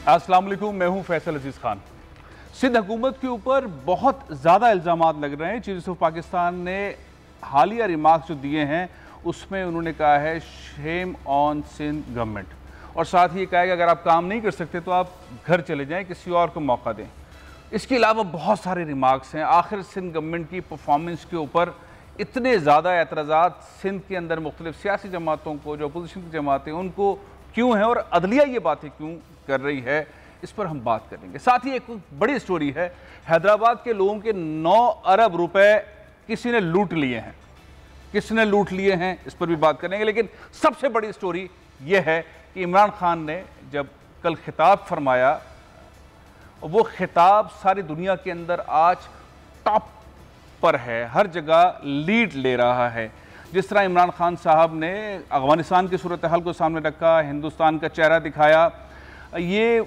अस्सलाम वालेकुम, मैं हूं फैसल अजीज़ खान। सिंध हुकूमत के ऊपर बहुत ज़्यादा इल्ज़ामात लग रहे हैं। चीफ जस्टिस ऑफ पाकिस्तान ने हालिया रिमार्क्स जो दिए हैं उसमें उन्होंने कहा है शेम ऑन सिंध गवर्नमेंट, और साथ ही कहा है कि अगर आप काम नहीं कर सकते तो आप घर चले जाएं, किसी और को मौका दें। इसके अलावा बहुत सारे रिमार्क्स हैं। आखिर सिंध गवर्नमेंट की परफॉर्मेंस के ऊपर इतने ज़्यादा एतराज़ात सिंध के अंदर मुख्तलिफ सियासी जमातों को, जो अपोजिशन की जमातें, उनको क्यों हैं और अदलिया ये बातें क्यों कर रही है, इस पर हम बात करेंगे। साथ ही एक बड़ी स्टोरी है, हैदराबाद के लोगों के 9 अरब रुपए किसी ने लूट लिए हैं। किसने लूट लिए हैं इस पर भी बात करेंगे, लेकिन सबसे बड़ी स्टोरी यह है कि इमरान खान ने जब कल खिताब फरमाया, वो खिताब सारी दुनिया के अंदर आज टॉप पर है, हर जगह लीड ले रहा है। जिस तरह इमरान खान साहब ने अफगानिस्तान की सूरत हाल को सामने रखा, हिंदुस्तान का चेहरा दिखाया, ये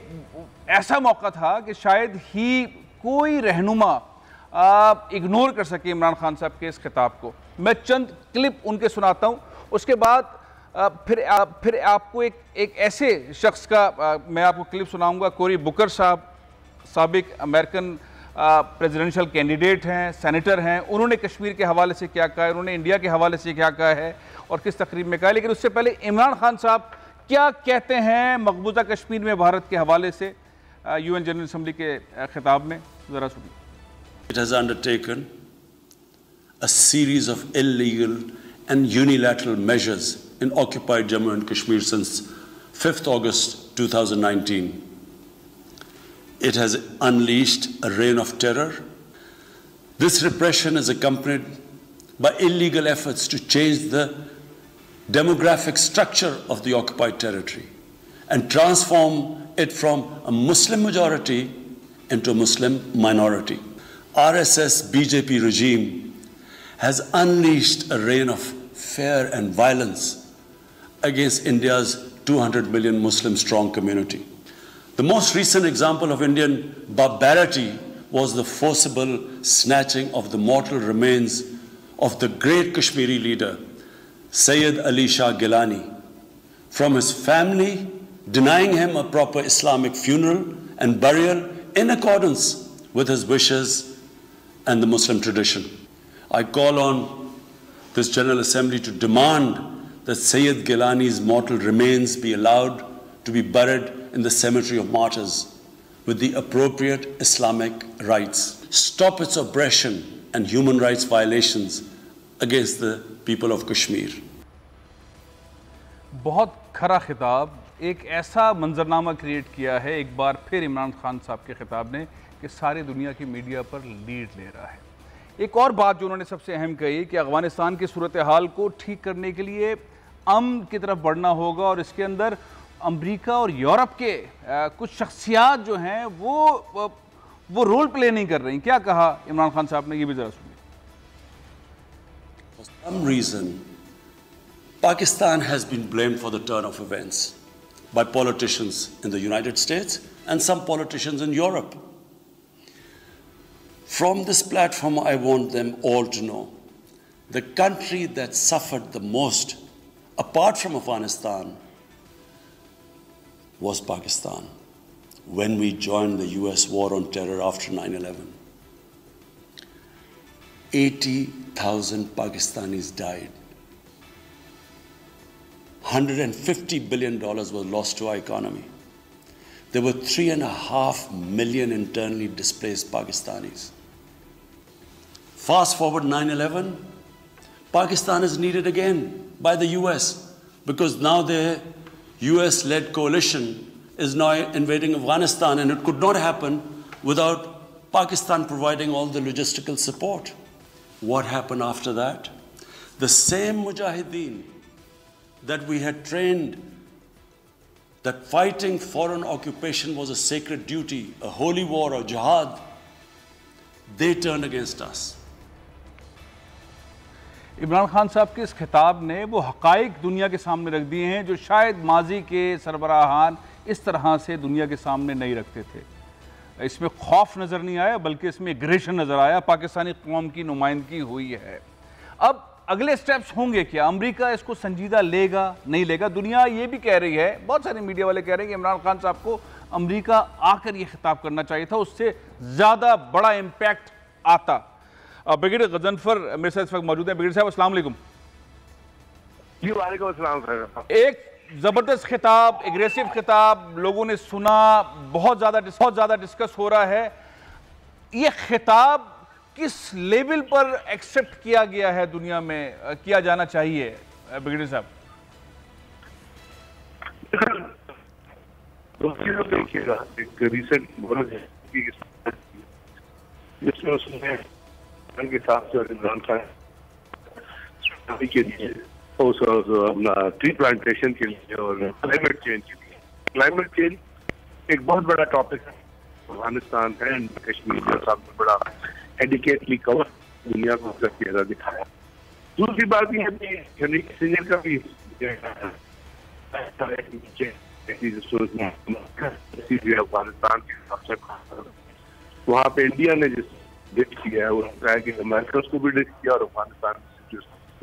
ऐसा मौका था कि शायद ही कोई रहनुमा इग्नोर कर सके इमरान खान साहब के इस खिताब को। मैं चंद क्लिप उनके सुनाता हूँ, उसके बाद फिर आपको एक ऐसे शख्स का मैं आपको क्लिप सुनाऊंगा। कोरी बुकर साहब साबिक अमेरिकन प्रेसिडेंशियल कैंडिडेट हैं, सेनेटर हैं। उन्होंने कश्मीर के हवाले से क्या कहा है, उन्होंने इंडिया के हवाले से क्या कहा है और किस तकरीब में कहा है। लेकिन उससे पहले इमरान खान साहब क्या कहते हैं मकबूजा कश्मीर में भारत के हवाले से यूएन जनरल असेंबली के खिताब में, जरा सुनिए। It has undertaken a series of illegal and unilateral measures in occupied Jammu and Kashmir since 5th August 2019. It has unleashed a reign of terror. This repression is accompanied by illegal efforts to change the demographic structure of the occupied territory and transform it from a Muslim majority into a Muslim minority. RSS BJP regime has unleashed a reign of fear and violence against India's 200 million Muslim strong community. The most recent example of Indian barbarity was the forcible snatching of the mortal remains of the great Kashmiri leader Sayyid Ali Shah Gilani from his family, denying him a proper Islamic funeral and burial in accordance with his wishes and the Muslim tradition. I call on this General Assembly to demand that Sayyid Gilani's mortal remains be allowed to be buried in the cemetery of martyrs with the appropriate Islamic rites. Stop its oppression and human rights violations against the people of Kashmir. बहुत खरा खिताब, एक ऐसा मंजरनामा create किया है एक बार फिर इमरान खान साहब के खिताब ने कि सारी दुनिया की मीडिया पर लीड ले रहा है। एक और बात जो उन्होंने सबसे अहम कही कि अफगानिस्तान की सूरत हाल को ठीक करने के लिए अमन की तरफ बढ़ना होगा, और इसके अंदर अमेरिका और यूरोप के कुछ शख्सियात जो हैं वो रोल प्ले नहीं कर रही। क्या कहा इमरान खान साहब ने, ये भी जरा सुनिए। For some reason, Pakistan has been blamed for the turn of events by politicians in the United States and some politicians in Europe. From this platform, I want them all to know the country that suffered the most, apart from Afghanistan, was Pakistan when we joined the US war on terror after 9/11. 80,000 Pakistanis died. $150 billion was lost to our economy. There were 3.5 million internally displaced Pakistanis. Fast forward 9/11, Pakistan is needed again by the US because now the US-led coalition is now invading Afghanistan, and it could not happen without Pakistan providing all the logistical support. What happened after that? The same mujahideen that we had trained that fighting foreign occupation was a sacred duty, a holy war, a jihad, they turned against us. Imran Khan साहब के इस खिताब ने वो हकाइक दुनिया के सामने रख दिए हैं जो शायद माजी के सरबराहान इस तरह से दुनिया के सामने नहीं रखते थे। इसमें खौफ नज़र नहीं आया, बल्कि इसमें एग्रेशन नज़र आया। पाकिस्तानी कौम की नुमाइंदगी हुई है। अब अगले स्टेप्स होंगे क्या? अमेरिका इसको संजीदा लेगा, नहीं लेगा? दुनिया ये भी कह रही है, बहुत सारे मीडिया वाले कह रहे हैं कि इमरान खान साहब को अमेरिका आकर ये खिताब करना चाहिए था, उससे ज़्यादा बड़ा इम्पैक्ट आता। ब्रिगेडियर गजनफर मेरे साथ इस वक्त मौजूद हैं। ब्रिगेडियर साहब अस्सलाम वालेकुम। जी वालेकुम अस्सलाम सर। एक ज़बरदस्त खिताब, एग्रेसिव खिताब लोगों ने सुना, बहुत ज़्यादा डिस्कस हो रहा है। ये खिताब किस लेवल पर एक्सेप्ट किया गया है, दुनिया में किया जाना चाहिए ब्रिगेडियर साहब? देखिएगा, एक रिसेंट मोरल है जिसमें उसने के साथ इमरान खान के लिए अपना ट्री प्लांटेशन के लिए और क्लाइमेट चेंज के लिए। क्लाइमेट चेंज एक बहुत बड़ा टॉपिक है अफगानिस्तान एंड कश्मीर के सामने, बड़ा एडिकेटली कवर दुनिया को उसका चेहरा दिखाया। दूसरी बात यह है हेनरी किसिंजर का भी अफगानिस्तान के सबसे वहाँ पे इंडिया ने जिस डिच किया है, उन्होंने कि अमेरिका को भी डिच किया और अफगानिस्तान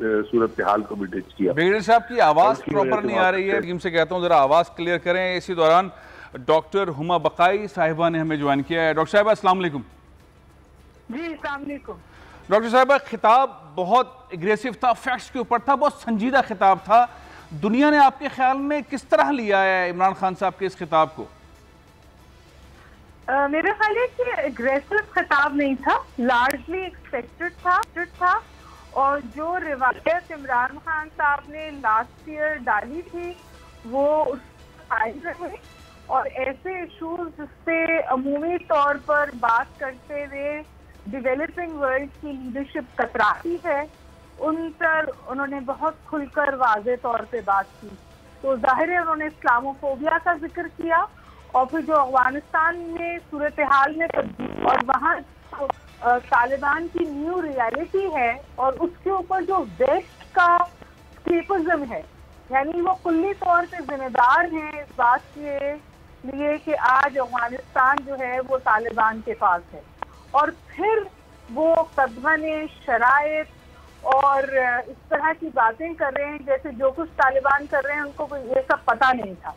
सूरत हाल को भी डिच किया। ब्रिगेडियर साहब की आवाज़ प्रॉपर नहीं आ रही है, टीम से कहता हूँ जरा आवाज़ क्लियर करें। इसी दौरान डॉक्टर हुमा बकाई साहिबा ने हमें ज्वाइन किया है। डॉक्टर साहिबा अस्सलाम वालेकुम। जी अस्सलाम वालेकुम। डॉक्टर साहिबा, खिताब बहुत एग्रेसिव था, फैक्ट्स के ऊपर था, बहुत संजीदा खिताब था। दुनिया ने आपके ख्याल में किस तरह लिया है इमरान खान साहब के इस खिताब को? मेरा ख्याल है कि एग्रेसिव खिताब नहीं था, लार्जली एक्सपेक्टेड था और जो रिवायत इमरान खान साहब ने लास्ट ईयर डाली थी वो रहे और ऐसे इशूज जिससे अमूमी तौर पर बात करते हुए डेवलपिंग वर्ल्ड की लीडरशिप कतराती है, उन पर उन्होंने बहुत खुलकर वाज़े तौर पे बात की। तो जाहिर है उन्होंने इस्लामोफोबिया का जिक्र किया और फिर जो अफगानिस्तान में सूरत हाल में और वहाँ तालिबान की न्यू रियलिटी है और उसके ऊपर जो वेस्ट का स्केपिज्म है, यानी वो कुल्ली तौर पे जिम्मेदार हैं इस बात के लिए कि आज अफगानिस्तान जो है वो तालिबान के पास है। और फिर वो कदमने शराइत और इस तरह की बातें कर रहे हैं जैसे जो कुछ तालिबान कर रहे हैं उनको ये सब पता नहीं था।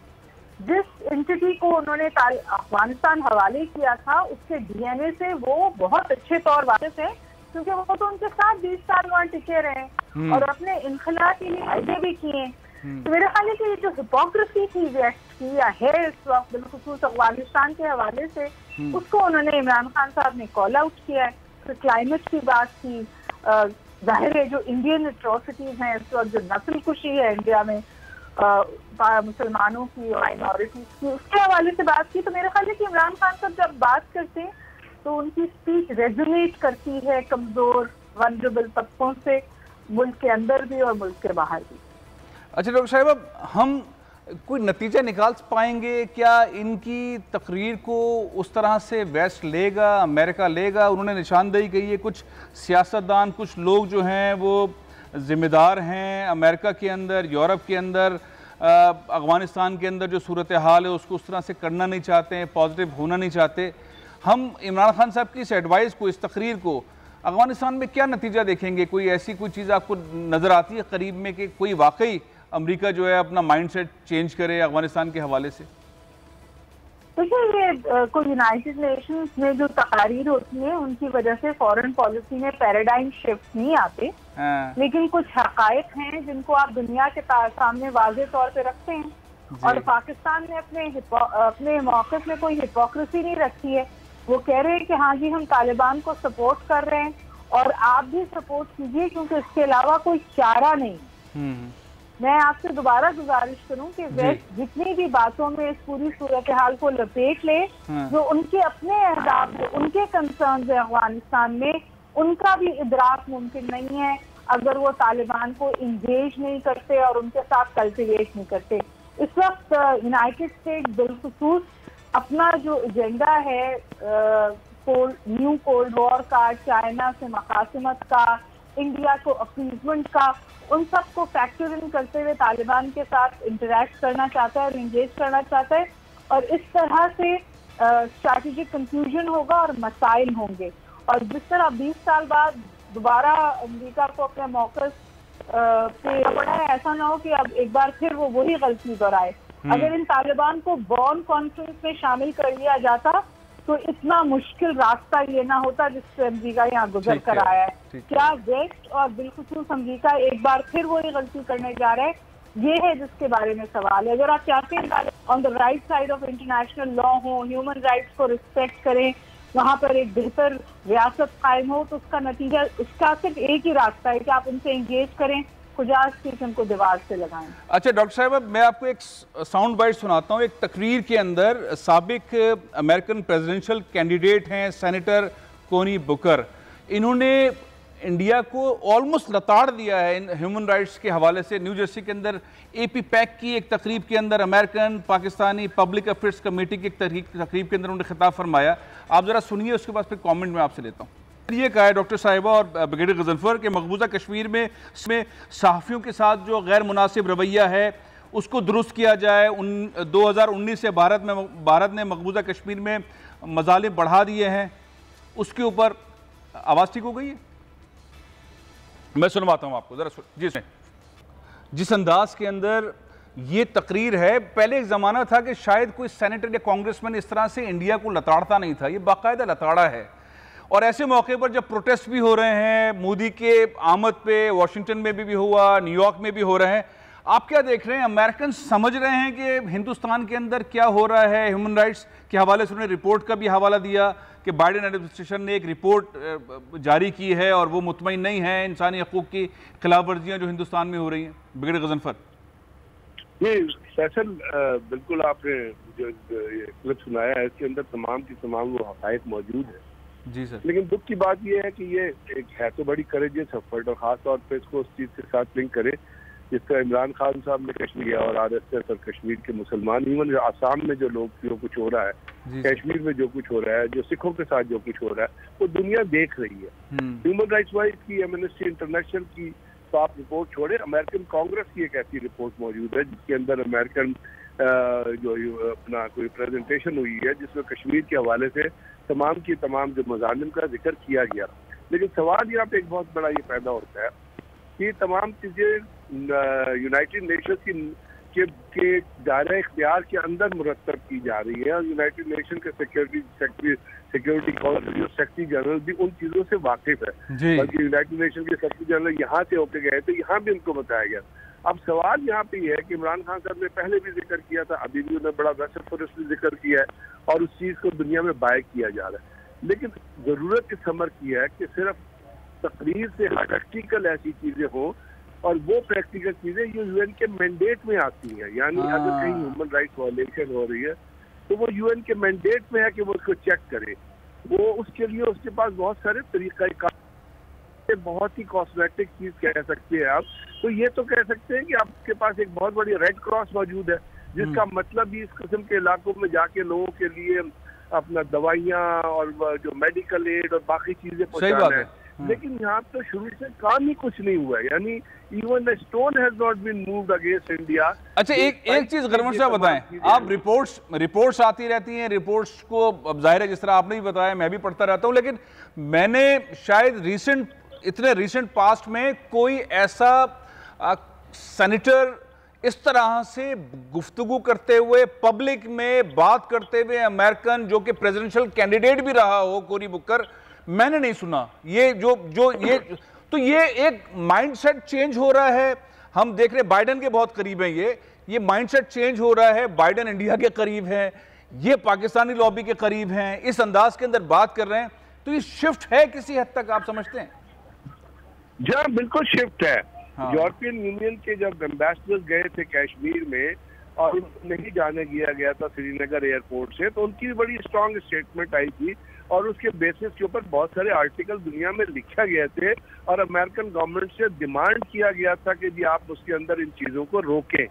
जिस एंटिटी को उन्होंने अफगानिस्तान हवाले किया था उसके डीएनए से वो बहुत अच्छे तौर वाकिफ है, क्योंकि वो तो उनके साथ 20 साल वहाँ टिके रहे और अपने इनखला के लिए वायदे भी किए। तो मेरे ख्याल है कि ये जो हिपोक्रेसी थी वेस्ट की है इस वक्त बिलखुसूस अफगानिस्तान के हवाले से, उसको उन्होंने इमरान खान साहब ने कॉल आउट किया है। फिर क्लाइमेट की बात की, जाहिर है जो इंडियन एट्रोसिटीज हैं इस वक्त, जो नस्ल कुशी है इंडिया में मुसलमानों की और माइनॉरिटीज की, उसके हवाले से बात की। तो मेरा ख्याल है कि इमरान खान साहब जब बात करते हैं तो उनकी स्पीच रेजोनेट करती है कमजोर वनरेबल तबकों से, मुल्क के अंदर भी और मुल्क के बाहर भी। अच्छा डॉक्टर साहब, हम कोई नतीजा निकाल पाएंगे क्या इनकी तकरीर को उस तरह से वेस्ट लेगा, अमेरिका लेगा? उन्होंने निशानदेही कही है, कुछ सियासतदान, कुछ लोग जो हैं वो ज़िम्मेदार हैं अमेरिका के अंदर, यूरोप के अंदर, अफ़गानिस्तान के अंदर जो सूरत हाल है उसको उस तरह से करना नहीं चाहते हैं, पॉजिटिव होना नहीं चाहते। हम इमरान खान साहब की इस एडवाइस को, इस तकरीर को अफ़गानिस्तान में क्या नतीजा देखेंगे? कोई ऐसी कोई चीज़ आपको नज़र आती है करीब में कि कोई वाकई अमेरिका जो है अपना माइंडसेट चेंज करे अफ़गानिस्तान के हवाले से? देखिए, ये कोई यूनाइटेड नेशंस में जो तकारीर होती है उनकी वजह से फॉरेन पॉलिसी में पैराडाइम शिफ्ट नहीं आते, लेकिन कुछ हकायक हैं जिनको आप दुनिया के सामने वाज़े तौर पे रखते हैं। और पाकिस्तान ने अपने मौक़िफ़ में कोई हिपोक्रेसी नहीं रखी है। वो कह रहे हैं कि हाँ जी हम तालिबान को सपोर्ट कर रहे हैं और आप भी सपोर्ट कीजिए, क्योंकि इसके अलावा कोई चारा नहीं। मैं आपसे दोबारा गुजारिश करूं कि वेस्ट जितनी भी बातों में इस पूरी सूरत हाल को लपेट ले, जो उनके अपने अहदाफ है, उनके कंसर्न्स है अफगानिस्तान में, उनका भी इदराक मुमकिन नहीं है अगर वो तालिबान को इंगेज नहीं करते और उनके साथ कल्टिवेट नहीं करते। इस वक्त यूनाइटेड स्टेट्स बिलखुसूस अपना जो एजेंडा है न्यू कोल्ड वॉर का, चाइना से मकासमत का, इंडिया को अपीजमेंट का, उन सब को फैक्टर इन करते हुए तालिबान के साथ इंटरेक्ट करना चाहता है और इंगेज करना चाहता है। और इस तरह से स्ट्रैटेजिक कंफ्यूजन होगा और मसाइल होंगे। और जिस तरह 20 साल बाद दोबारा अमेरिका को अपने मौक़िफ़ पे पड़ा है, ऐसा ना हो कि अब एक बार फिर वो वही गलती दोहराए। अगर इन तालिबान को बॉर्न कॉन्फ्रेंस में शामिल कर लिया जाता तो इतना मुश्किल रास्ता ये ना होता जिससे अमरीका यहाँ गुजर कर आया है। क्या वेस्ट और बिलखुसूस अमरीका एक बार फिर वही गलती करने जा रहा है, ये है जिसके बारे में सवाल है। अगर आप चाहते हैं on the right side of international law हो, ह्यूमन राइट्स को रिस्पेक्ट करें, वहाँ पर एक बेहतर रियासत कायम हो, तो उसका नतीजा, उसका सिर्फ एक ही रास्ता है कि आप उनसे एंगेज करें, खुजाज स्टेशन को दीवार से लगाएं। अच्छा डॉक्टर साहब, अब मैं आपको एक साउंड बाइट सुनाता हूँ। एक तकरीर के अंदर साबिक अमेरिकन प्रेसिडेंशियल कैंडिडेट हैं सेनेटर कोनी बुकर, इन्होंने इंडिया को ऑलमोस्ट लताड़ दिया है इन ह्यूमन राइट्स के हवाले से। न्यू जर्सी के अंदर AP पैक की एक तकरीब के अंदर American Pakistani public affairs committee की एक तकरीब के अंदर उन्होंने खिताब फरमाया। आप ज़रा सुनिए, उसके बाद फिर कमेंट में आपसे लेता हूँ। ये कहा है डॉक्टर साहिबा और ब्रिगेडियर गजनफर के मकबूजा कश्मीर में सहाफ़ियों के साथ जो गैर मुनासिब रवैया है उसको दुरुस्त किया जाए। 2019 से भारत ने मकबूजा कश्मीर में मजालिम बढ़ा दिए हैं, उसके ऊपर आवाज़ ठीक हो गई है। मैं सुनवाता हूँ आपको ज़रा। जिस अंदाज के अंदर ये तकरीर है, पहले एक ज़माना था कि शायद कोई सेनेटर या कांग्रेसमैन इस तरह से इंडिया को लताड़ता नहीं था, ये बाकायदा लताड़ा है। और ऐसे मौके पर जब प्रोटेस्ट भी हो रहे हैं, मोदी के आमद पे वाशिंगटन में भी हुआ, न्यूयॉर्क में भी हो रहे हैं, आप क्या देख रहे हैं? अमेरिकन समझ रहे हैं कि हिंदुस्तान के अंदर क्या हो रहा है? ह्यूमन राइट्स के हवाले से उन्होंने रिपोर्ट का भी हवाला दिया कि बाइडेन एडमिनिस्ट्रेशन ने एक रिपोर्ट जारी की है और वो मुतमईन नहीं है इंसानी हकूक़ की खिलाफ वर्जियाँ जो हिंदुस्तान में हो रही हैं। ब्रिगेडियर गजनफर। ये फैसल, बिल्कुल आपने जो क्लिप सुनाया है इसके अंदर तमाम की तमाम वो हक़ाइक़ मौजूद है जी सर। लेकिन दुख की बात यह है कि ये एक है तो बड़ी करेजियस एफर्ट, और ख़ास तौर पे इसको उस चीज़ के साथ लिंक करे जिस तरह इमरान खान साहब ने कश्मीर और RSS और कश्मीर के मुसलमान, इवन आसाम में जो कुछ हो रहा है, कश्मीर में जो कुछ हो रहा है, जो सिखों के साथ जो कुछ हो रहा है, वो दुनिया देख रही है। ह्यूमन राइट्स वाइज की एमनेस्टी इंटरनेशनल की तो आप रिपोर्ट छोड़े, अमेरिकन कांग्रेस की एक ऐसी रिपोर्ट मौजूद है जिसके अंदर अमेरिकन जो अपना कोई प्रेजेंटेशन हुई है जिसमें कश्मीर के हवाले से तमाम की तमाम जो मज़ालिम का जिक्र किया गया। लेकिन सवाल यहाँ पे एक बहुत बड़ा ये पैदा होता है कि तमाम चीज़ें यूनाइटेड नेशंस के दायरा इख्तियार के अंदर मुरतब की जा रही है, और यूनाइटेड नेशन के सिक्योरिटी काउंसिल जो सेक्रेटरी जनरल भी उन चीज़ों से वाकिफ है। बल्कि यूनाइटेड नेशन के सेक्रेटरी जनरल यहाँ से होके गए थे, यहाँ भी उनको बताया गया। अब सवाल यहाँ पे है कि इमरान खान साहब ने पहले भी जिक्र किया था, अभी भी उन्होंने बड़ा वैसे फॉरेस्ट जिक्र किया है, और उस चीज़ को दुनिया में बाय किया जा रहा है। लेकिन ज़रूरत इस समर की है कि सिर्फ तकरीर से प्रैक्टिकल ऐसी चीज़ें हो, और वो प्रैक्टिकल चीज़ें जो UN के मैंडेट में आती हैं। यानी अगर कहीं ह्यूमन राइट्स वायलेशन हो रही है तो वो UN के मैंडेट में है कि वो उसको चेक करे। वो उसके लिए उसके पास बहुत सारे तरीक़ाकार, बहुत ही कॉस्मेटिक चीज़ कह सकते हैं आप, तो ये तो कह सकते हैं कि आपके पास एक बहुत बड़ी रेड क्रॉस मौजूद है, जिसका मतलब भी इस किस्म के इलाकों में जाके लोगों के लिए अपना दवाइयाँ और जो मेडिकल एड और बाकी चीज़ें पहुँचाना है। लेकिन यहाँ तो शुरू से काम ही कुछ नहीं हुआ है, यानी even the stone has not been moved against India. अच्छा, एक चीज गरमर साहब बताएं, आप रिपोर्ट्स आती रहती हैं, रिपोर्ट्स को अब जाहिर है जिस तरह आपने भी बताया मैं भी पढ़ता रहता हूँ, लेकिन मैंने शायद इतने रिसेंट पास्ट में कोई ऐसा सेनेटर इस तरह से गुफ्तगू करते हुए, पब्लिक में बात करते हुए, अमेरिकन जो कि प्रेसिडेंशियल कैंडिडेट भी रहा हो, कोरी बुकर, मैंने नहीं सुना। ये ये एक माइंडसेट चेंज हो रहा है। हम देख रहे हैं बाइडेन के बहुत करीब हैं, ये माइंडसेट चेंज हो रहा है। बाइडेन इंडिया के करीब है, ये पाकिस्तानी लॉबी के करीब हैं, इस अंदाज के अंदर बात कर रहे हैं, तो ये शिफ्ट है किसी हद तक, आप समझते हैं? जी बिल्कुल शिफ्ट है। यूरोपियन यूनियन के जब एम्बेसडर गए थे कश्मीर में और नहीं जाने दिया गया था श्रीनगर एयरपोर्ट से, तो उनकी बड़ी स्ट्रांग स्टेटमेंट आई थी, और उसके बेसिस के ऊपर बहुत सारे आर्टिकल दुनिया में लिखा गए थे, और अमेरिकन गवर्नमेंट से डिमांड किया गया था कि जी आप उसके अंदर इन चीज़ों को रोकें।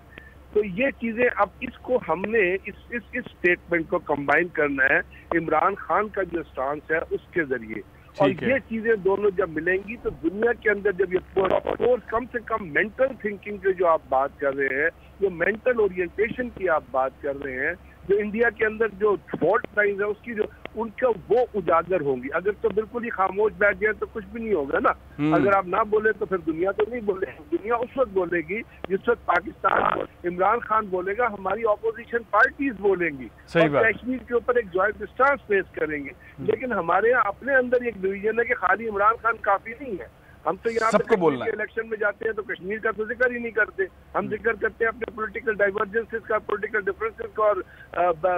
तो ये चीज़ें अब इसको हमने इस स्टेटमेंट को कंबाइन करना है इमरान खान का जो स्टांस है उसके जरिए, और ये चीजें दोनों जब मिलेंगी तो दुनिया के अंदर जब ये और कम से कम मेंटल थिंकिंग की जो आप बात कर रहे हैं, जो मेंटल ओरिएंटेशन की आप बात कर रहे हैं, जो इंडिया के अंदर जो फॉल्ट लाइंस है उसकी जो उनका वो उजागर होंगी। अगर तो बिल्कुल ही खामोश बैठ गए तो कुछ भी नहीं होगा ना। अगर आप ना बोले तो फिर दुनिया तो नहीं बोलेगी। दुनिया उस वक्त बोलेगी जिस वक्त पाकिस्तान इमरान खान बोलेगा, हमारी ऑपोजिशन पार्टीज बोलेंगी और कश्मीर के ऊपर एक जॉइंट स्टांस पेश करेंगे। लेकिन हमारे यहाँ अपने अंदर एक डिवीजन है कि खाली इमरान खान काफी नहीं है। हम तो यहाँ पे इलेक्शन में जाते हैं तो कश्मीर का तो जिक्र ही नहीं करते। हम जिक्र करते हैं अपने पॉलिटिकल डाइवर्जेंसेस का, पॉलिटिकल डिफरेंसेस का और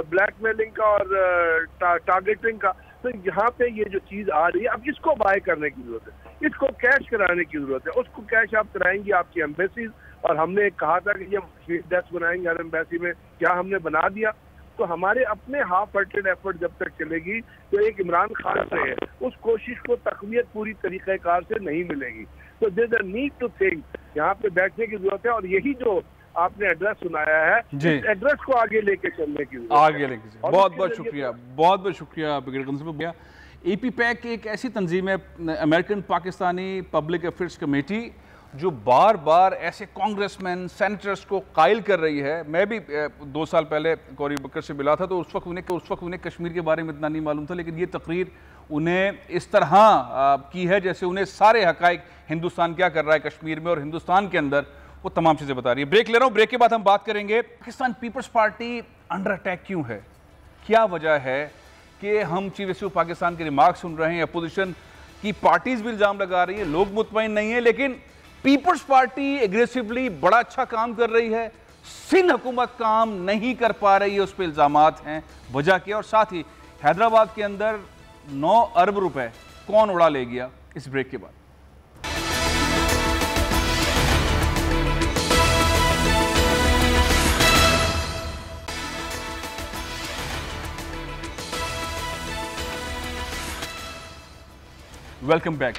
ब्लैकमेलिंग का और टारगेटिंग का। तो यहाँ पे ये जो चीज आ रही है, अब इसको बाय करने की जरूरत है, इसको कैश कराने की जरूरत है। उसको कैश आप कराएंगी आपकी एम्बेसीज। और हमने कहा था कि ये डेस्क बनाएंगे हर एम्बेसी में, क्या हमने बना दिया? तो हमारे अपने हाफ हार्टेड एफर्ट जब तक चलेगी तो एक इमरान खान से है उस कोशिश को तकवीत पूरी तरीक़ेकार से नहीं मिलेगी। तो there is a need to think, यहाँ पे बैठने की जरूरत है। और यही जो आपने एड्रेस सुनाया है, इस एड्रेस को आगे लेके चलने की जरूरत आगे लेके। बहुत बहुत शुक्रिया, बहुत बहुत शुक्रिया ब्रिगेडियर। APPAC एक ऐसी तंजीम है, American Pakistani public affairs committee, जो बार बार ऐसे कांग्रेसमैन सेनेटर्स को कायल कर रही है। मैं भी 2 साल पहले कौरी बकर से मिला था तो उस वक्त उन्हें कश्मीर के बारे में इतना नहीं मालूम था, लेकिन ये तकरीर उन्हें इस तरह की है जैसे उन्हें सारे हकाइक हिंदुस्तान क्या कर रहा है कश्मीर में और हिंदुस्तान के अंदर, वो तमाम चीज़ें बता रही है। ब्रेक ले रहा हूँ, ब्रेक के बाद हम बात करेंगे पाकिस्तान पीपल्स पार्टी अंडर अटैक क्यों है, क्या वजह है कि हम चीफ जस्टिस ऑफ पाकिस्तान के रिमार्क सुन रहे हैं, अपोजिशन की पार्टीज भी इल्ज़ाम लगा रही है, लोग मुतमईन नहीं है, लेकिन पीपल्स पार्टी एग्रेसिवली बड़ा अच्छा काम कर रही है। सिंध हुकूमत काम नहीं कर पा रही है, उस पर इल्ज़ामात हैं, वजह क्या? और साथ ही हैदराबाद के अंदर 9 अरब रुपए कौन उड़ा ले गया? इस ब्रेक के बाद। Welcome back.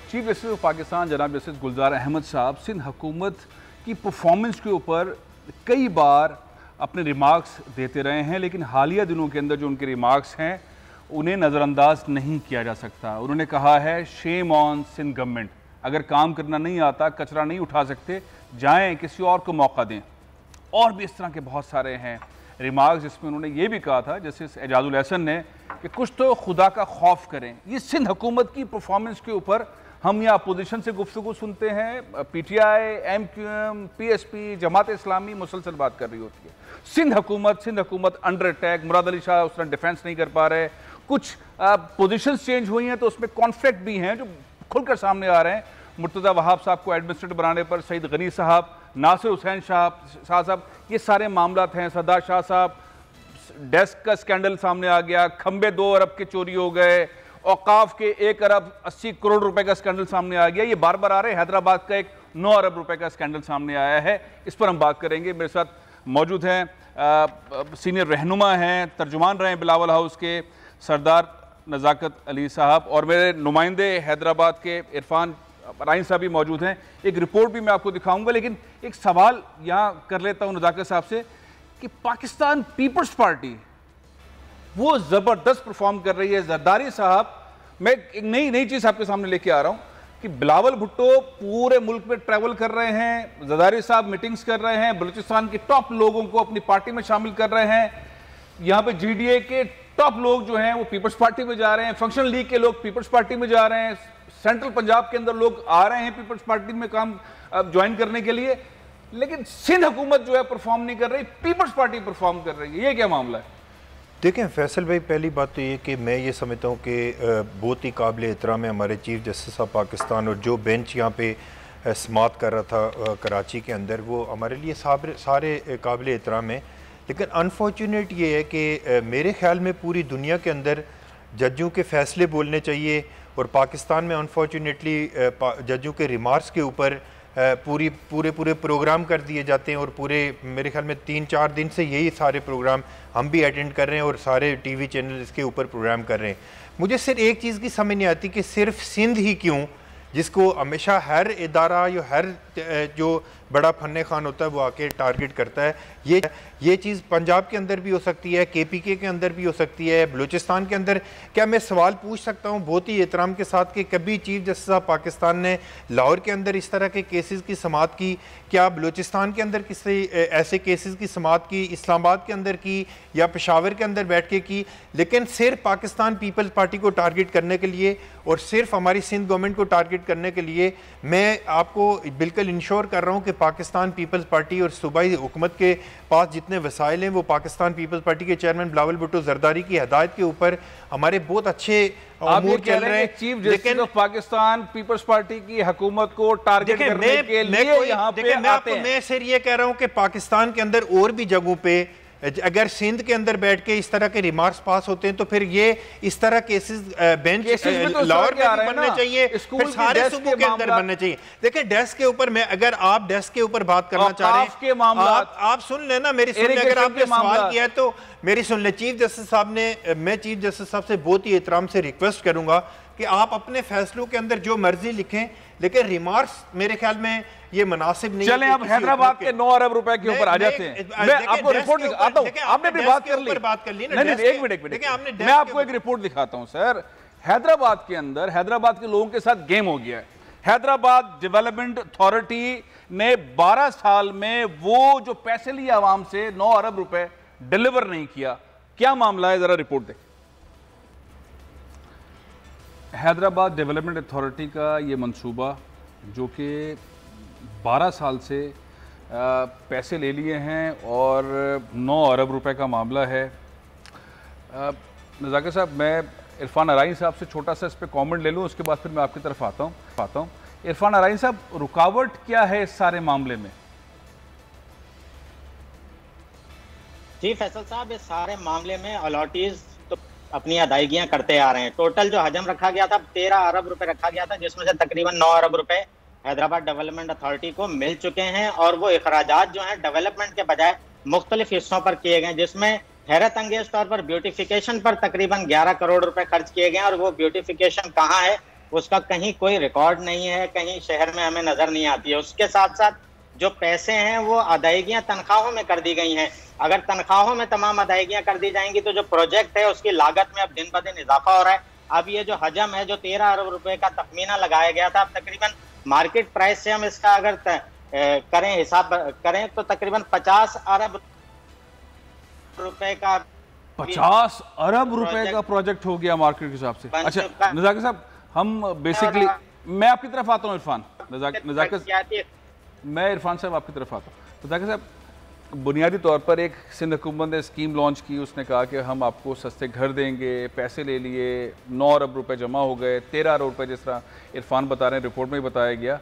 Chief justice of Pakistan जनाब जस्टिस गुलजार अहमद साहब सिंध हुकूमत की परफॉर्मेंस के ऊपर कई बार अपने रिमार्क्स देते रहे हैं, लेकिन हालिया दिनों के अंदर जो उनके रिमार्क्स हैं उन्हें नज़रअंदाज नहीं किया जा सकता। उन्होंने कहा है शेम ऑन सिंध गवर्नमेंट, अगर काम करना नहीं आता, कचरा नहीं उठा सकते, जाएं किसी और को मौका दें। और भी इस तरह के बहुत सारे हैं रिमार्क्स जिसमें उन्होंने ये भी कहा था जस्टिस एजाजुल एहसन ने कि कुछ तो खुदा का खौफ करें। ये सिंध हुकूमत की परफॉर्मेंस के ऊपर हम यहाँ अपोजिशन से गुफ्तगू सुनते हैं, PTI, MQM, PSP, Jamaat Islami मुसलसल बात कर रही होती है। सिंध हुकूमत अंडर अटैक, मुराद अली शाह उस तरह डिफेंस नहीं कर पा रहे, कुछ पोजीशंस चेंज हुई हैं तो उसमें कॉन्फ्लिक्ट भी हैं जो खुलकर सामने आ रहे हैं। मुर्तज़ा वहाब साहब को एडमिनिस्ट्रेटर बनाने पर सईद गनी साहब, नासिर हुसैन शाह साहब, ये सारे मामलात हैं। सरदार शाह साहब डेस्क का स्कैंडल सामने आ गया, खंबे 2 अरब के चोरी हो गए, औकाफ के 1 अरब 80 करोड़ रुपए का स्कैंडल सामने आ गया, ये बार बार आ रहे हैं। हैदराबाद का एक 9 अरब रुपए का स्कैंडल सामने आया है, इस पर हम बात करेंगे। मेरे साथ मौजूद हैं सीनियर रहनुमा हैं, तर्जुमान रहे हैं बिलावल हाउस के सरदार नज़ाकत अली साहब, और मेरे नुमाइंदे हैदराबाद के इरफान राइन साहब भी मौजूद हैं। एक रिपोर्ट भी मैं आपको दिखाऊंगा, लेकिन एक सवाल यहाँ कर लेता हूँ नज़ाकत साहब से कि पाकिस्तान पीपल्स पार्टी वो ज़बरदस्त परफॉर्म कर रही है। जरदारी साहब, मैं एक नई चीज़ आपके सामने लेके आ रहा हूँ कि बिलावल भुट्टो पूरे मुल्क में ट्रैवल कर रहे हैं, जरदारी साहब मीटिंग्स कर रहे हैं, बलूचिस्तान के टॉप लोगों को अपनी पार्टी में शामिल कर रहे हैं, यहाँ पे GDA के टॉप लोग जो हैं वो पीपल्स पार्टी में जा रहे हैं, फंक्शनल लीग के लोग पीपल्स पार्टी में जा रहे हैं, सेंट्रल पंजाब के अंदर लोग आ रहे हैं पीपल्स पार्टी में काम ज्वाइन करने के लिए, लेकिन सिंध हुकूमत जो है परफॉर्म नहीं कर रही, पीपल्स पार्टी परफॉर्म कर रही है। ये क्या मामला है? देखें फैसल भाई, पहली बात तो ये कि मैं ये समझता हूँ कि बहुत ही काबिल एहतराम है हमारे चीफ जस्टिस ऑफ पाकिस्तान, और जो बेंच यहाँ पे समात कर रहा था कराची के अंदर, वो हमारे लिए सारे काबिल एहतराम है। लेकिन अनफॉर्चुनेट ये है कि मेरे ख्याल में पूरी दुनिया के अंदर जजों के फ़ैसले बोलने चाहिए, और पाकिस्तान में अनफॉर्चुनेटली जजों के रिमार्क्स के ऊपर पूरे प्रोग्राम कर दिए जाते हैं, और पूरे मेरे ख्याल में 3-4 दिन से यही सारे प्रोग्राम हम भी अटेंड कर रहे हैं और सारे TV चैनल इसके ऊपर प्रोग्राम कर रहे हैं। मुझे सिर्फ एक चीज़ की समझ नहीं आती कि सिर्फ सिंध ही क्यों, जिसको हमेशा हर इदारा या हर जो बड़ा फन खान होता है वो आके टारगेट करता है। ये चीज़ पंजाब के अंदर भी हो सकती है, KPK के अंदर भी हो सकती है, बलूचिस्तान के अंदर। क्या मैं सवाल पूछ सकता हूँ बहुत ही एहतराम के साथ कि कभी चीफ जस्टिस साहब पाकिस्तान ने लाहौर के अंदर इस तरह के केसेस की समाअत की? क्या बलूचिस्तान के अंदर किसी ऐसे केसेस की समाअत की, इस्लामाबाद के अंदर की या पेशावर के अंदर बैठ के की? लेकिन सिर्फ पाकिस्तान पीपल्स पार्टी को टारगेट करने के लिए और सिर्फ हमारी सिंध गवर्नमेंट को टारगेट करने के लिए मैं आपको बिल्कुल इंश्योर कर रहा हूँ कि पाकिस्तान पीपल्स पार्टी और सूबाई हुकूमत के पास जितने वसाइल हैं वो पाकिस्तान पीपल्स पार्टी के चेयरमैन बिलावल भुट्टो जरदारी की हिदायत के ऊपर हमारे बहुत अच्छे अमूर चल रहे हैं। Chief justice of Pakistan Peoples Party की हुकूमत को टारगेट करने के लिए यहाँ पे आते हैं। मैं सिर्फ ये कह रहा हूँ कि पाकिस्तान के अंदर और भी जगहों पे अगर सिंध के अंदर बैठ के इस तरह के रिमार्क्स पास होते हैं तो फिर ये इस तरह केसेस बेंच लाहौर में भी बनने चाहिए, फिर सारे सूबों के अंदर बनने चाहिए। देखिए डेस्क के ऊपर, मैं अगर आप डेस्क के ऊपर बात करना चाह रहे हैं, आप सुन लेना मेरी, सुन ले। अगर आपने सवाल किया है तो मेरी सुन ले। चीफ जस्टिस साहब ने, मैं चीफ जस्टिस साहब से बहुत ही एहतराम से रिक्वेस्ट करूंगा कि आप अपने फैसलों के अंदर जो मर्जी लिखें, लेकिन रिमार्क्स मेरे ख्याल में ये मुनासिब नहीं। चलें अब हैदराबाद के 9 अरब रुपए के ऊपर आ जाते हैं। मैं आपको रिपोर्ट दिखाता हूं, आपने भी बात कर ली। नहीं, एक मिनट, मैं आपको एक रिपोर्ट दिखाता हूं सर। हैदराबाद के अंदर हैदराबाद के लोगों के साथ गेम हो गया है। हैदराबाद डेवलपमेंट अथॉरिटी ने 12 साल में वो जो पैसे लिए आवाम से 9 अरब रुपए डिलीवर नहीं किया। क्या मामला है, जरा रिपोर्ट दें। हैदराबाद डेवलपमेंट अथॉरिटी का ये मंसूबा जो कि 12 साल से पैसे ले लिए हैं और 9 अरब रुपए का मामला है। नज़ाकिर साहब, मैं इरफान अराइन साहब से छोटा सा इस पर कमेंट ले लूँ, उसके बाद फिर मैं आपकी तरफ आता हूँ। इरफान अराइन साहब, रुकावट क्या है इस सारे मामले में? जी फैसल साहब, इस सारे मामले में अलॉटीज तो अपनी अदायगियां करते आ रहे हैं। टोटल जो हजम रखा गया था 13 अरब रुपए रखा गया था, जिसमें से तकरीबन 9 अरब रुपए हैदराबाद डेवलपमेंट अथॉरिटी को मिल चुके हैं और वो अखराजात जो हैं डेवलपमेंट के बजाय मुख्तलिफ हिस्सों पर किए गए, जिसमें हैरत अंगेज तौर पर ब्यूटिफिकेशन पर तकरीबन 11 करोड़ रुपए खर्च किए गए। और वो ब्यूटिफिकेशन कहाँ है उसका कहीं कोई रिकॉर्ड नहीं है, कहीं शहर में हमें नजर नहीं आती है। उसके साथ साथ जो पैसे हैं वो अदायगियां तनख्वाहों में कर दी गई हैं। अगर तनख्वाहों में तमाम अदायगियां कर दी जाएंगी तो जो प्रोजेक्ट है उसकी लागत में अब दिन ब दिन इजाफा हो रहा है। अब ये जो हजम है, जो 13 अरब रुपए का तखमीना लगाया गया था, अब तकरीबन मार्केट प्राइस से हम इसका अगर करें, हिसाब करें तो तकरीबन 50 अरब रुपए का 50 अरब रुपए का प्रोजेक्ट हो गया मार्केट के हिसाब से। अच्छा नज़ाकिर साहब, हम बेसिकली, मैं आपकी तरफ आता हूँ इरफान। नज़ाकिर, मैं इरफान साहब आपकी तरफ आता हूँ। नज़ाकिर साहब, बुनियादी तौर पर एक सिंध हुकूमत ने स्कीम लॉन्च की, उसने कहा कि हम आपको सस्ते घर देंगे, पैसे ले लिए, 9 अरब रुपए जमा हो गए, 13 अरब रुपए जिस तरह इरफान बता रहे हैं, रिपोर्ट में ही बताया गया।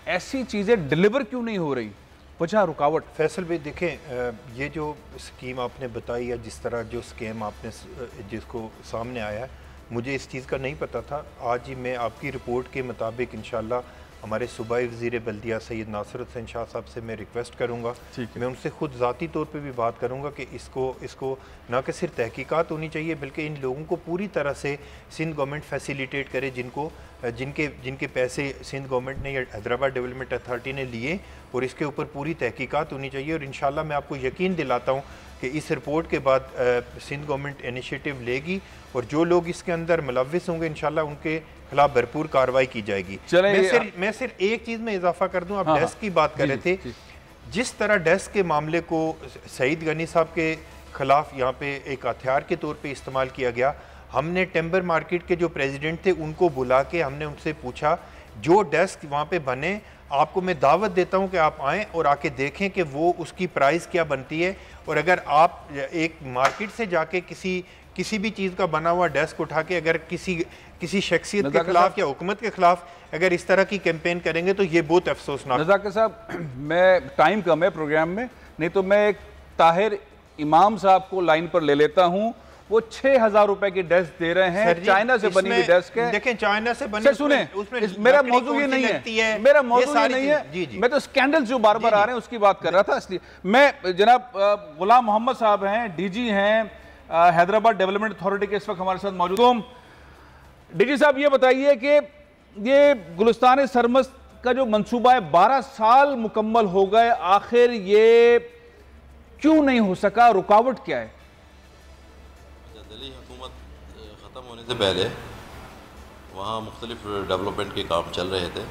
ऐसी चीज़ें डिलीवर क्यों नहीं हो रही, वजह रुकावट? फैसल भाई देखें, ये जो स्कीम आपने बताई या जिस तरह जो स्कीम आपने जिसको सामने आया है, मुझे इस चीज़ का नहीं पता था। आज ही मैं आपकी रिपोर्ट के मुताबिक इंशाल्लाह हमारे सूबाई वज़ीर बल्दिया सैयद नासिर हुसैन शाह साहब से मैं रिक्वेस्ट करूँगा, मैं उनसे ख़ुद ज़ाती तौर पे भी बात करूँगा कि इसको ना कि सिर्फ तहकीकात होनी चाहिए बल्कि इन लोगों को पूरी तरह से सिंध गवर्नमेंट फैसिलिटेट करे जिनके पैसे सिंध गवर्नमेंट ने या हैदराबाद डेवलपमेंट अथॉरिटी ने लिए, और इसके ऊपर पूरी तहकीकात होनी चाहिए। और इंशाल्लाह मैं आपको यकीन दिलाता हूँ कि इस रिपोर्ट के बाद सिंध गवर्नमेंट इनिशिएटिव लेगी और जो लोग इसके अंदर मुलव्विस होंगे इंशाल्लाह उनके खिलाफ भरपूर कार्रवाई की जाएगी। मैं सिर्फ एक चीज़ में इजाफा कर दूं, आप डेस्क की बात कर रहे थे, जिस तरह डेस्क के मामले को सईद गनी साहब के खिलाफ यहाँ पे एक हथियार के तौर पे इस्तेमाल किया गया। हमने टिम्बर मार्केट के जो प्रेसिडेंट थे उनको बुला के हमने उनसे पूछा, जो डेस्क वहाँ पे बने आपको मैं दावत देता हूँ कि आप आएँ और आके देखें कि वो उसकी प्राइस क्या बनती है। और अगर आप एक मार्केट से जाके किसी भी चीज़ का बना हुआ डेस्क उठा के अगर किसी शख्सियत के खिलाफ या हुकूमत के खिलाफ अगर इस तरह की कैंपेन करेंगे तो ये बहुत अफसोसनाक। नज़ाकिर साहब, मैं टाइम कम है प्रोग्राम में, नहीं तो मैं एक ताहिर इमाम साहब को लाइन पर ले लेता हूँ। वो 6,000 रुपए की डेस्क दे रहे हैं, चाइना से बनी हुई डेस्क है। देखें चाइना से बनी, सुने, मेरा मौजूद ये नहीं है, मेरा मौजूद ये नहीं है। मैं तो स्कैंडल जो बार बार आ रहे हैं उसकी बात कर रहा था। इसलिए मैं जनाब गुलाम मोहम्मद साहब हैं, डीजी हैं हैदराबाद डेवलपमेंट अथॉरिटी के, इस वक्त हमारे साथ मौजूद। डीजी साहब, ये बताइए कि ये गुलिस्तान सरमस्त का जो मंसूबा है 12 साल मुकम्मल हो गए, आखिर ये क्यों नहीं हो सका, रुकावट क्या है? दिल्ली हुकूमत ख़त्म होने से पहले वहाँ मुख्तलिफ डेवलपमेंट के काम चल रहे थे।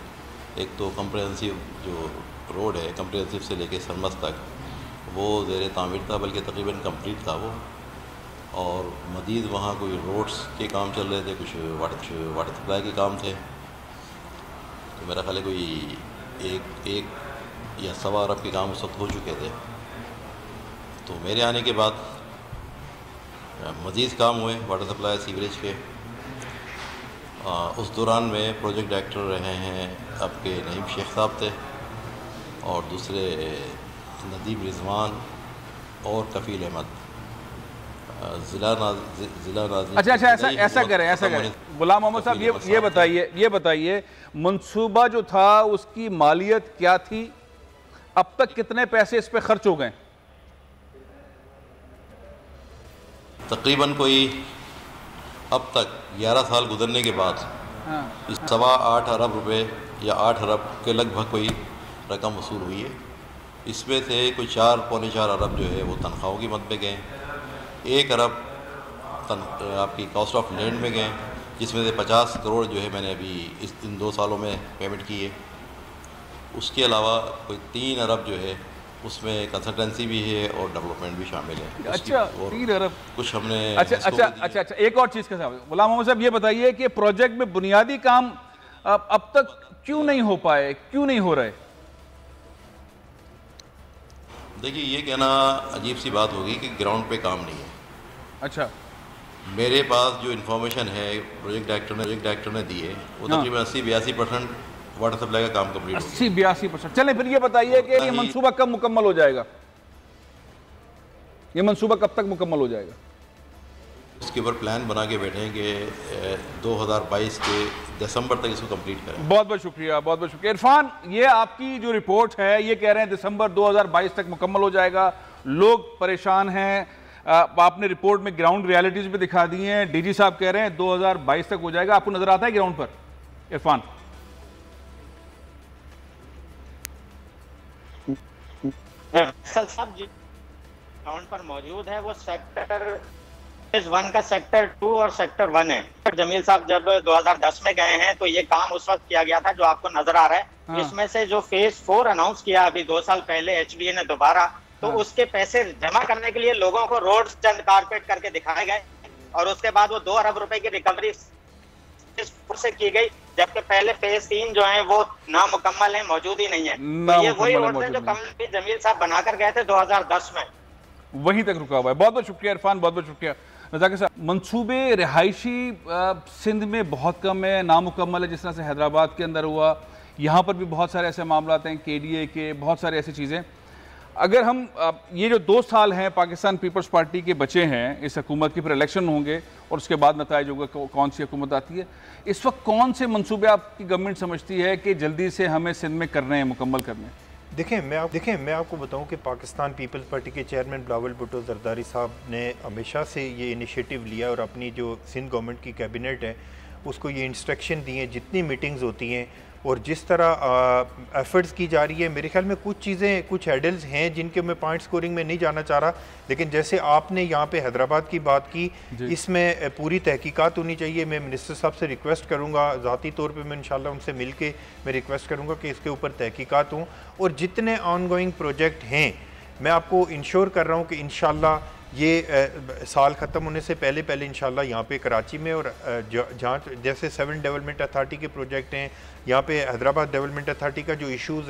एक तो कम्प्रहेंसिव जो रोड है, कम्प्रहेंसिव से लेके सरमस्त तक, वो ज़ेर तामीर था, बल्कि तकरीबन कंप्लीट था वो। और मज़ीद वहाँ कोई रोड्स के काम चल रहे थे, कुछ वाटर सप्लाई के काम थे। तो मेरा ख्याल है कोई एक या सवा अरब के काम उस वक्त हो चुके थे। तो मेरे आने के बाद मज़ीद काम हुए वाटर सप्लाई सीवरेज के। उस दौरान में प्रोजेक्ट डायरेक्टर रहे हैं आपके नईम शेख साहब थे, और दूसरे नदीम रिजवान और कफ़ील अहमद ज़िला नाज़िम। अच्छा, ऐसा करें गुलाम मोहम्मद साहब, ये बताइए मंसूबा जो था उसकी मालियत क्या थी, अब तक कितने पैसे इस पे खर्च हो गए? तकरीबन कोई अब तक 11 साल गुजरने के बाद 8.25 अरब रुपए या 8 अरब के लगभग कोई रकम वसूल हुई है। इसमें से कोई 4-4.25 अरब जो है वो तनख्वाहों की मद में गए, 1 अरब आपकी कॉस्ट ऑफ लैंड में गए, जिसमें से 50 करोड़ जो है मैंने अभी इन 2 सालों में पेमेंट की है। उसके अलावा कोई 3 अरब जो है उसमें कंसल्टेंसी भी है और डेवलपमेंट भी शामिल है। अच्छा, 3 अरब कुछ हमने। अच्छा, एक और चीज़ का साहब, गुलाम मोहम्मद साहब ये बताइए कि प्रोजेक्ट में बुनियादी काम अब तक क्यों नहीं हो पाए, क्यों नहीं हो रहे? देखिए, ये कहना अजीब सी बात होगी कि ग्राउंड पे काम नहीं है। अच्छा, मेरे पास जो इन्फॉर्मेशन है प्रोजेक्ट डायरेक्टर ने दी है वो तकरीबन 80-82% वाटर सप्लाई का काम कंप्लीट हो गया। 80-82%। चलें फिर ये बताइए कि ये मंसूबा कब मुकम्मल हो जाएगा? ये मंसूबा कब तक मुकम्मल हो जाएगा? इसके ऊपर प्लान बना के बैठे हैं कि 2022 के दिसंबर तक इसको कंप्लीट करें। बहुत बहुत शुक्रिया, बहुत बहुत शुक्रिया। इरफान, ये आपकी जो रिपोर्ट है ये कह रहे हैं दिसंबर 2022 तक मुकम्मल हो जाएगा, लोग परेशान हैं। आपने रिपोर्ट में ग्राउंड रियलिटीज भी दिखा दी हैं, डीजी साहब कह रहे हैं 2022 तक हो जाएगा। आपको नजर आता है ग्राउंड पर इरफान? साहब जी ग्राउंड पर मौजूद है, वो सेक्टर 1 का सेक्टर 2 और सेक्टर 1 है। जमील साहब जब 2010 में गए हैं तो ये काम उस वक्त किया गया था जो आपको नजर आ रहा है। हाँ। इसमें से जो फेज 4 अनाउंस किया अभी 2 साल पहले एचडीए ने दोबारा, तो हाँ। उसके पैसे जमा करने के लिए लोगों को रोड चंद कारपेट करके दिखाए गए, और उसके बाद वो 2 अरब रुपए की रिकवरी से की गई, जबकि पहले फेज 3 जो है वो नामुकम्मल है, मौजूद ही नहीं है। तो ये वही रोड है जो कमिटी जमील साहब बनाकर गए थे 2010 में, वहीं तक रुका हुआ है। बहुत बहुत शुक्रिया इरफान, बहुत बहुत शुक्रिया। रज़ाक साहब, मंसूबे रिहायशी सिंध में बहुत कम है, नामुकम्मल है, जिस तरह से हैदराबाद के अंदर हुआ, यहाँ पर भी बहुत सारे ऐसे मामला हैं, केडीए के, बहुत सारे ऐसी चीज़ें। अगर हम ये जो 2 साल हैं पाकिस्तान पीपल्स पार्टी के बचे हैं इस हुकूमत की, फिर इलेक्शन होंगे और उसके बाद नताइज होगा कौन सी हुकूमत आती है, इस वक्त कौन से मंसूबे आपकी गवर्नमेंट समझती है कि जल्दी से हमें सिंध में करने हैं, मुकम्मल करने हैं? देखें, मैं आपको बताऊं कि पाकिस्तान पीपल्स पार्टी के चेयरमैन बिलावल भुट्टो जरदारी साहब ने हमेशा से ये इनिशिएटिव लिया, और अपनी जो सिंध गवर्नमेंट की कैबिनेट है उसको ये इंस्ट्रक्शन दिए, जितनी मीटिंग्स होती हैं और जिस तरह एफर्ट्स की जा रही है। मेरे ख्याल में कुछ चीज़ें, कुछ हेडल्स हैं जिनके मैं पॉइंट स्कोरिंग में नहीं जाना चाह रहा, लेकिन जैसे आपने यहाँ पे हैदराबाद की बात की, इसमें पूरी तहकीकात होनी चाहिए। मैं मिनिस्टर साहब से रिक्वेस्ट करूँगा, ज़ाती तौर पे मैं इंशाल्लाह उनसे मिल के मैं रिक्वेस्ट करूँगा कि इसके ऊपर तहकीकात हों, और जितने ऑन गोइंग प्रोजेक्ट हैं मैं आपको इंश्योर कर रहा हूँ कि इंशाल्लाह ये साल ख़त्म होने से पहले इंशाल्लाह यहाँ पे कराची में, और जहाँ जैसे 7 डेवलपमेंट अथॉरिटी के प्रोजेक्ट हैं, यहाँ पे हैदराबाद डेवलपमेंट अथॉरिटी का जो इशू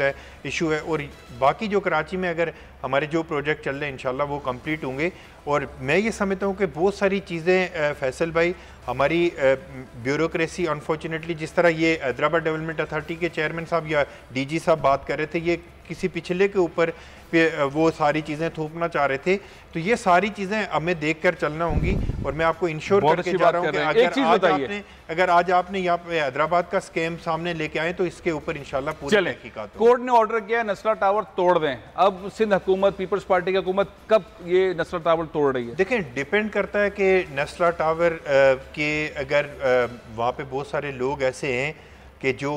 है, और बाकी जो कराची में अगर हमारे जो प्रोजेक्ट चल रहे हैं इंशाल्लाह वो कंप्लीट होंगे। और मैं ये समझता हूँ कि बहुत सारी चीज़ें फैसल भाई, हमारी ब्यूरोक्रेसी अनफॉर्चुनेटली, जिस तरह ये हैदराबाद डेवलपमेंट अथॉरिटी के चेयरमैन साहब या डीजी साहब बात कर रहे थे, ये किसी पिछले के ऊपर वो सारी चीज़ें थोपना चाह रहे थे, तो ये सारी चीज़ें हमें देख कर चलना होंगी। और मैं आपको इंश्योर करके जा रहा हूँ कि अगर आज आपने यहाँ पे हैदराबाद का स्कैम सामने लेके आए तो इसके ऊपर इंशाल्लाह पूरी तहकीकात। कोर्ट ने ऑर्डर किया नस्ला टावर तोड़ दें, अब सिंध हुकूमत, पीपल्स पार्टी की हुकूमत कब ये नस्ला टावर तोड़ रही है? देखें, डिपेंड करता है कि नस्ला टावर के अगर वहाँ पे बहुत सारे लोग ऐसे हैं कि जो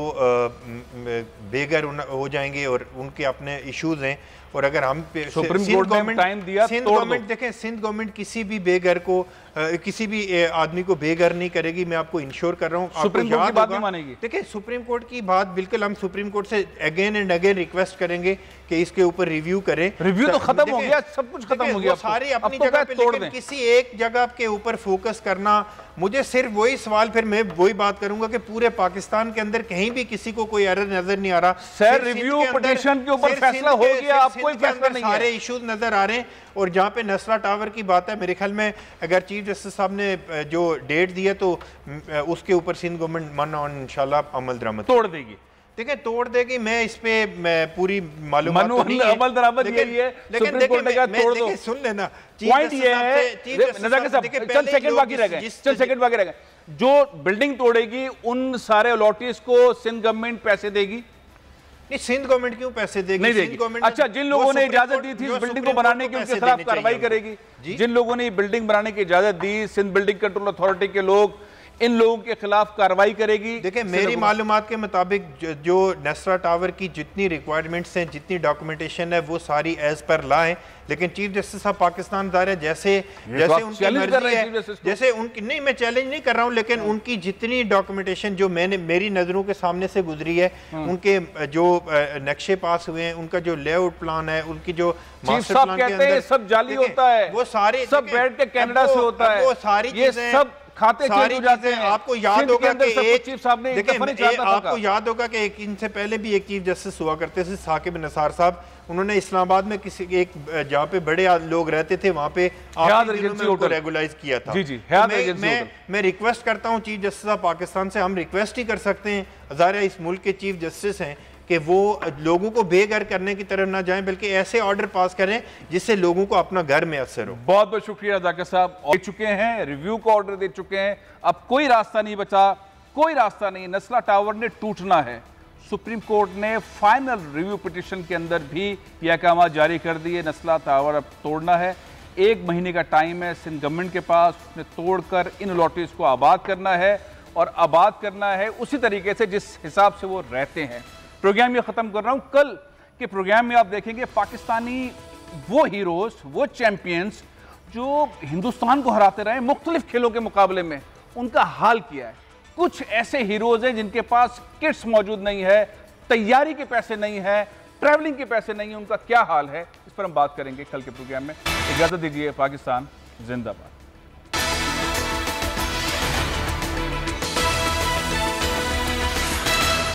बेघर हो जाएंगे और उनके अपने इश्यूज हैं, और अगर हम सुप्रीम कोर्ट ने टाइम दिया, सिंध गवर्नमेंट देखें, सिंध गवर्नमेंट किसी भी बेघर को किसी भी आदमी को बेघर नहीं करेगी, मैं आपको इंश्योर कर रहा हूँ। सुप्रीम कोर्ट की बात नहीं मानेगी। देखिए सुप्रीम कोर्ट की बात बिल्कुल, हम सुप्रीम कोर्ट से अगेन एंड अगेन रिक्वेस्ट करेंगे कि इसके ऊपर रिव्यू करें। रिव्यू तो खत्म हो गया, सब कुछ खत्म हो गया, सारी अपनी जगह पे, लेकिन किसी एक जगह के ऊपर फोकस करना, मुझे सिर्फ वही सवाल, फिर मैं वही बात करूंगा कि पूरे पाकिस्तान के अंदर कहीं भी किसी को कोई एरर नजर नहीं आ रहा। सर रिव्यू पिटीशन के ऊपर फैसला हो गया, आप कोई फैसला नहीं है, सारे इश्यूज नजर आ रहे हैं। और जहाँ पे नस्ला टावर की बात है, मेरे ख्याल में अगर चीफ जस्टिस साहब ने जो डेट दी है तो उसके ऊपर सिंध गवर्नमेंट मन इंशाल्लाह अमल दरामद तोड़ देगी। ठीक है, तोड़ देगी। मैं इस पे पूरी मालूमात तो नहीं है, अमल दरामद यही है, लेकिन देखिए सुन लेना, पॉइंट ये है, चल सेकंड बाकी रह गए, चल सेकंड बाकी रह गए, जो बिल्डिंग तोड़ेगी उन सारे अलॉटीज को सिंध गवर्नमेंट पैसे देगी? नहीं, सिंध गवर्नमेंट क्यों पैसे देगी? नहीं देगी। अच्छा, जिन लोगों ने इजाजत दी थी इस बिल्डिंग को बनाने की, उनके खिलाफ कार्रवाई करेगी? जिन लोगों ने बिल्डिंग बनाने की इजाजत दी, सिंध बिल्डिंग कंट्रोल अथॉरिटी के लोग, इन लोगों के खिलाफ कार्रवाई करेगी? देखिए मेरी मालूमात के मुताबिक जो नस्रा टावर की जितनी रिक्वायरमेंट्स हैं, जितनी डॉक्यूमेंटेशन है, वो सारी एज पर ला है। लेकिन चीफ जस्टिस साहब पाकिस्तान दायरे जैसे उनकी मर्जी है, जैसे उनकी, नहीं मैं चैलेंज नहीं कर रहा हूं, लेकिन उनकी जितनी डॉक्यूमेंटेशन जो मैंने मेरी नजरों के सामने से गुजरी है, उनके जो नक्शे पास हुए हैं, उनका जो लेआउट प्लान है, उनकी जो मास्टर प्लान के अंदर सब जाली होता है, वो सारे सब बैठ के कनाडा से होता है, वो सारी चीजें सब खाते चेंज हो जाते हैं। आपको याद होगा कि एक चीफ साहब ने आपको याद होगा कि एक इनसे पहले भी एक चीफ जस्टिस हुआ करते थे, साकिब निसार साहब, उन्होंने इस्लामाबाद में किसी एक जहाँ पे बड़े लोग रहते थे वहाँ पे रेगुलाइज किया था। जी जी, मैं रिक्वेस्ट करता हूँ चीफ जस्टिस साहब पाकिस्तान से, हम रिक्वेस्ट ही कर सकते हैं, ज़ाहिर इस मुल्क के चीफ जस्टिस हैं, कि वो लोगों को बेघर करने की तरफ ना जाएं, बल्कि ऐसे ऑर्डर पास करें जिससे लोगों को अपना घर में असर हो। बहुत बहुत शुक्रिया जाकिर साहब, दे चुके हैं, रिव्यू का ऑर्डर दे चुके हैं, अब कोई रास्ता नहीं बचा, कोई रास्ता नहीं, नस्ला टावर ने टूटना है। सुप्रीम कोर्ट ने फाइनल रिव्यू पिटीशन के अंदर भी यह अहकाम जारी कर दिए, नस्ला टावर अब तोड़ना है, 1 महीने का टाइम है सिंध गवर्नमेंट के पास, उसने तोड़कर इन अलॉटीज को आबाद करना है, और आबाद करना है उसी तरीके से जिस हिसाब से वो रहते हैं। प्रोग्राम ये ख़त्म कर रहा हूँ, कल के प्रोग्राम में आप देखेंगे पाकिस्तानी वो हीरोज़, वो चैंपियंस जो हिंदुस्तान को हराते रहे मुख्तलिफ खेलों के मुकाबले में, उनका हाल किया है। कुछ ऐसे हीरोज़ हैं जिनके पास किट्स मौजूद नहीं है, तैयारी के पैसे नहीं है, ट्रैवलिंग के पैसे नहीं है, उनका क्या हाल है, इस पर हम बात करेंगे कल के प्रोग्राम में। इजाज़त दीजिए, पाकिस्तान जिंदाबाद।